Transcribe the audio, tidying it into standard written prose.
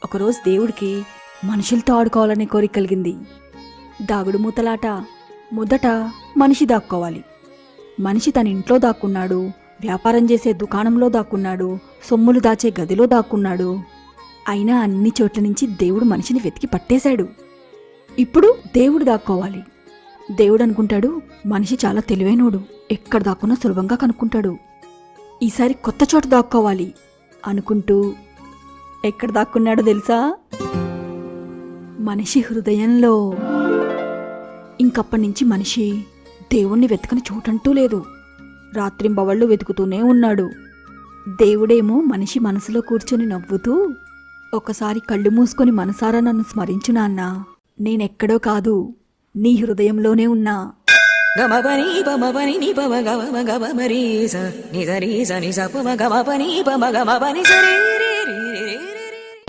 ఒకరోజు దేవుడికి మనుషులతో ఆడుకోవాలనే కోరిక కలిగింది. దాగుడు మూతలాట. మొదట మనిషి దాక్కోవాలి. మనిషి తన ఇంట్లో దాక్కున్నాడు, వ్యాపారం చేసే దుకాణంలో దాక్కున్నాడు, సొమ్ములు దాచే గదిలో దాక్కున్నాడు. అయినా అన్ని చోట్ల నుంచి దేవుడు మనిషిని వెతికి పట్టేశాడు. ఇప్పుడు దేవుడు దాక్కోవాలి. దేవుడు అనుకుంటాడు, మనిషి చాలా తెలివైనోడు, ఎక్కడ దాక్కున్నా సులభంగా కనుక్కుంటాడు. ఈసారి కొత్త చోట దాక్కోవాలి అనుకుంటూ ఎక్కడ దాక్కున్నాడో తెలుసా? మనిషి హృదయంలో. ఇంకప్పటినుంచి మనిషి దేవుణ్ణి వెతకని చోటంటూ లేదు. రాత్రింబవళ్ళు వెతుకుతూనే ఉన్నాడు. దేవుడేమో మనిషి మనసులో కూర్చొని నవ్వుతూ, ఒకసారి కళ్ళు మూసుకొని మనసారా నన్ను స్మరించు నాన్నా, నేనెక్కడో కాదు, నీ హృదయంలోనే ఉన్నా. గమపని పమపని ని పమ గమ గమ మరి స ని సరి స ని స పమ గమపని పమ గమపని సరి